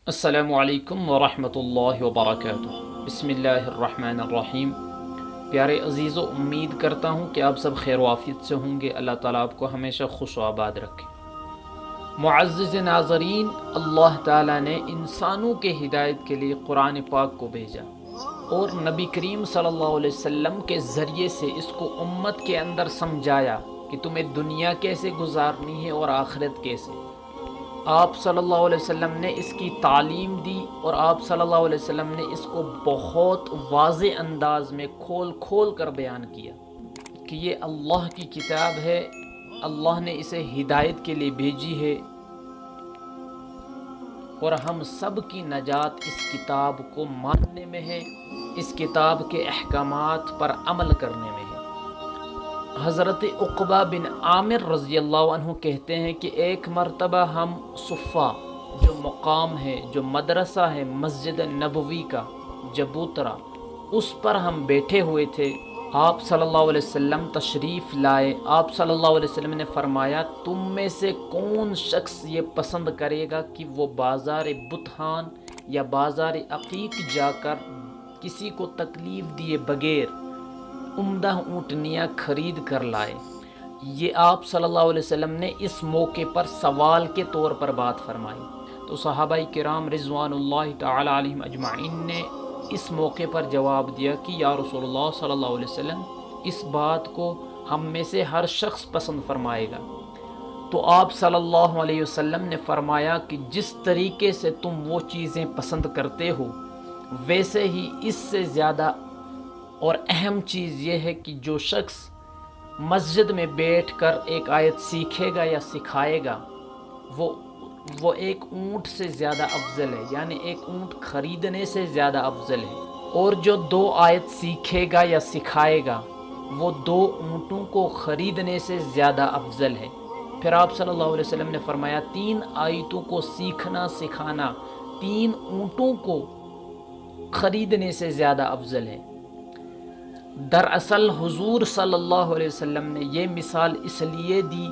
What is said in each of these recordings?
السلام علیکم ورحمۃ اللہ وبرکاتہ۔ بسم اللہ الرحمن الرحیم۔ پیارے عزیزو، امید کرتا ہوں کہ آپ سب خیر و عافیت سے ہوں گے۔ اللہ تعالیٰ آپ کو ہمیشہ خوش و آباد رکھے۔ معزز ناظرین، اللہ تعالیٰ نے انسانوں کے ہدایت کے لیے قرآن پاک کو بھیجا اور نبی کریم صلی اللہ علیہ وسلم کے ذریعے سے اس کو امت کے اندر سمجھایا کہ تمہیں دنیا کیسے گزارنی ہے اور آخرت کیسے۔ آپ صلی اللہ علیہ وسلم نے اس کی تعلیم دی اور آپ صلی اللہ علیہ وسلم نے اس کو بہت واضح انداز میں کھول کھول کر بیان کیا کہ یہ اللہ کی کتاب ہے، اللہ نے اسے ہدایت کے لیے بھیجی ہے اور ہم سب کی نجات اس کتاب کو ماننے میں ہے، اس کتاب کے احکامات پر عمل کرنے میں ہے۔ حضرت عقبہ بن عامر رضی اللہ عنہ کہتے ہیں کہ ایک مرتبہ ہم صفہ، جو مقام ہے، جو مدرسہ ہے مسجد نبوی کا جبوترا، اس پر ہم بیٹھے ہوئے تھے۔ آپ صلی اللہ علیہ وسلم تشریف لائے۔ آپ صلی اللہ علیہ وسلم نے فرمایا، تم میں سے کون شخص یہ پسند کرے گا کہ وہ بازار بطحان یا بازار عقیق جا کر کسی کو تکلیف دیے بغیر عمدہ اونٹنیاں خرید کر لائے۔ یہ آپ صلی اللہ علیہ وسلم نے اس موقع پر سوال کے طور پر بات فرمائی۔ تو صحابہ کرام رضوان اللہ تعالی علیہم اجمعین نے اس موقع پر جواب دیا کہ یا رسول اللہ صلی اللہ علیہ وسلم، اس بات کو ہم میں سے ہر شخص پسند فرمائے گا۔ تو آپ صلی اللہ علیہ وسلم نے فرمایا کہ جس طریقے سے تم وہ چیزیں پسند کرتے ہو، ویسے ہی اس سے زیادہ اور اہم چیز یہ ہے کہ جو شخص مسجد میں بیٹھ کر ایک آیت سیکھے گا یا سکھائے گا، وہ ایک اونٹ سے زیادہ افضل ہے، یعنی ایک اونٹ خریدنے سے زیادہ افضل ہے۔ اور جو 2 آیت سیکھے گا یا سکھائے گا، وہ 2 اونٹوں کو خریدنے سے زیادہ افضل ہے۔ پھر آپ صلی اللہ علیہ وسلم نے فرمایا، 3 آیتوں کو سیکھنا سکھانا 3 اونٹوں کو خریدنے سے زیادہ افضل ہے۔ دراصل حضور صلی اللہ علیہ وسلم نے یہ مثال اس لیے دی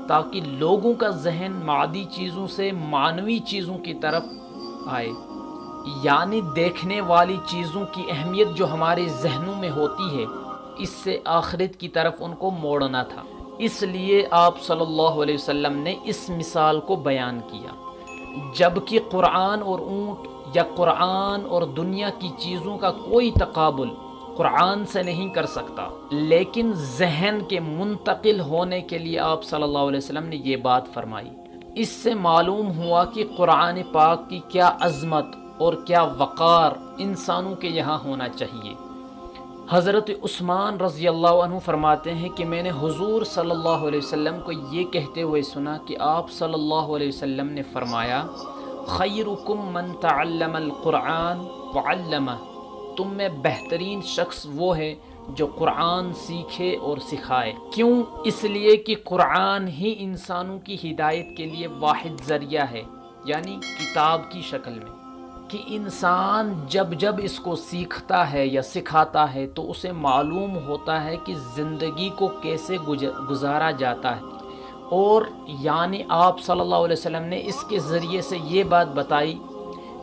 تاکہ لوگوں کا ذہن مادی چیزوں سے معنوی چیزوں کی طرف آئے، یعنی دیکھنے والی چیزوں کی اہمیت جو ہمارے ذہنوں میں ہوتی ہے، اس سے آخرت کی طرف ان کو موڑنا تھا۔ اس لیے آپ صلی اللہ علیہ وسلم نے اس مثال کو بیان کیا۔ جبکہ قرآن اور اونٹ یا قرآن اور دنیا کی چیزوں کا کوئی تقابل قرآن سے نہیں کر سکتا، لیکن ذہن کے منتقل ہونے کے لیے آپ صلی اللہ علیہ وسلم نے یہ بات فرمائی۔ اس سے معلوم ہوا کہ قرآن پاک کی کیا عظمت اور کیا وقار انسانوں کے یہاں ہونا چاہیے۔ حضرت عثمان رضی اللہ عنہ فرماتے ہیں کہ میں نے حضور صلی اللہ علیہ وسلم کو یہ کہتے ہوئے سنا کہ آپ صلی اللہ علیہ وسلم نے فرمایا، خیرکم من تعلم القرآن وعلمہ، تم میں بہترین شخص وہ ہے جو قرآن سیکھے اور سکھائے۔ کیوں؟ اس لیے کہ قرآن ہی انسانوں کی ہدایت کے لیے واحد ذریعہ ہے، یعنی کتاب کی شکل میں، کہ انسان جب اس کو سیکھتا ہے یا سکھاتا ہے تو اسے معلوم ہوتا ہے کہ زندگی کو کیسے گزارا جاتا ہے۔ اور یعنی آپ صلی اللہ علیہ وسلم نے اس کے ذریعے سے یہ بات بتائی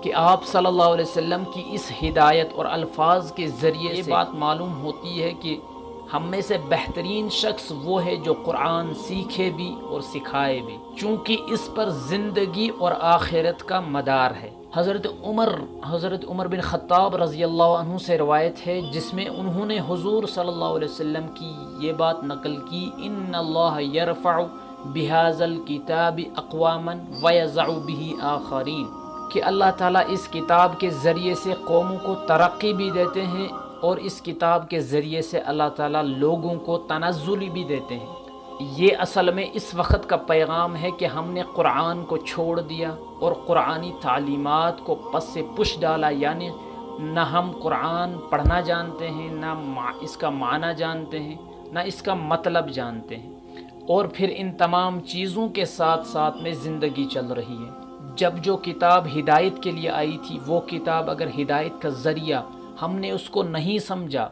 کہ آپ صلی اللہ علیہ وسلم کی اس ہدایت اور الفاظ کے ذریعے سے یہ بات معلوم ہوتی ہے کہ ہم میں سے بہترین شخص وہ ہے جو قرآن سیکھے بھی اور سکھائے بھی، چونکہ اس پر زندگی اور آخرت کا مدار ہے۔ حضرت عمر بن خطاب رضی اللہ عنہ سے روایت ہے جس میں انہوں نے حضور صلی اللہ علیہ وسلم کی یہ بات نقل کی، ان اللہ یرفع بہذا الکتاب اقواما ویضع بہ آخرین، کہ اللہ تعالیٰ اس کتاب کے ذریعے سے قوموں کو ترقی بھی دیتے ہیں اور اس کتاب کے ذریعے سے اللہ تعالیٰ لوگوں کو تنزل بھی دیتے ہیں۔ یہ اصل میں اس وقت کا پیغام ہے کہ ہم نے قرآن کو چھوڑ دیا اور قرآنی تعلیمات کو پس سے پش ڈالا، یعنی نہ ہم قرآن پڑھنا جانتے ہیں، نہ اس کا معنی جانتے ہیں، نہ اس کا مطلب جانتے ہیں، اور پھر ان تمام چیزوں کے ساتھ ساتھ میں زندگی چل رہی ہے۔ جب جو کتاب ہدایت کے لیے آئی تھی، وہ کتاب اگر ہدایت کا ذریعہ ہم نے اس کو نہیں سمجھا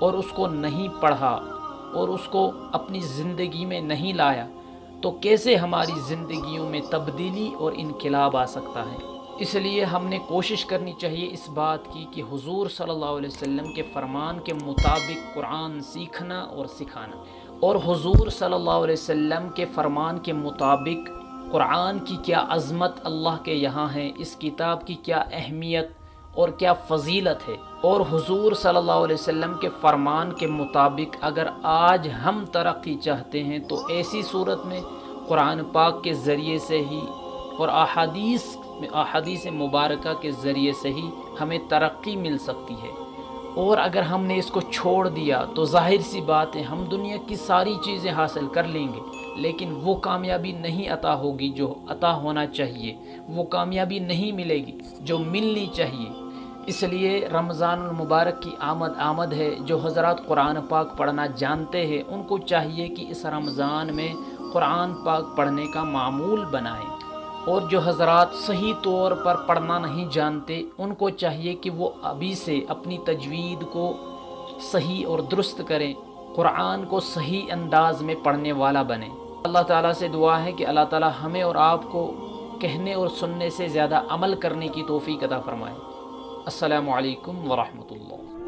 اور اس کو نہیں پڑھا اور اس کو اپنی زندگی میں نہیں لایا، تو کیسے ہماری زندگیوں میں تبدیلی اور انقلاب آ سکتا ہے؟ اس لیے ہم نے کوشش کرنی چاہیے اس بات کی کہ حضور صلی اللہ علیہ وسلم کے فرمان کے مطابق قرآن سیکھنا اور سکھانا، اور حضور صلی اللہ علیہ وسلم کے فرمان کے مطابق قرآن کی کیا عظمت اللہ کے یہاں ہے، اس کتاب کی کیا اہمیت اور کیا فضیلت ہے، اور حضور صلی اللہ علیہ وسلم کے فرمان کے مطابق اگر آج ہم ترقی چاہتے ہیں تو ایسی صورت میں قرآن پاک کے ذریعے سے ہی اور احادیث مبارکہ کے ذریعے سے ہی ہمیں ترقی مل سکتی ہے۔ اور اگر ہم نے اس کو چھوڑ دیا تو ظاہر سی بات ہے ہم دنیا کی ساری چیزیں حاصل کر لیں گے، لیکن وہ کامیابی نہیں عطا ہوگی جو عطا ہونا چاہیے، وہ کامیابی نہیں ملے گی جو ملنی چاہیے۔ اس لیے رمضان المبارک کی آمد ہے۔ جو حضرات قرآن پاک پڑھنا جانتے ہیں ان کو چاہیے کہ اس رمضان میں قرآن پاک پڑھنے کا معمول بنائیں، اور جو حضرات صحیح طور پر پڑھنا نہیں جانتے ان کو چاہیے کہ وہ ابھی سے اپنی تجوید کو صحیح اور درست کریں، قرآن کو صحیح انداز میں پڑھنے والا بنیں۔ اللہ تعالیٰ سے دعا ہے کہ اللہ تعالیٰ ہمیں اور آپ کو کہنے اور سننے سے زیادہ عمل کرنے کی توفیق عطا فرمائے۔ السلام علیکم ورحمۃ اللہ۔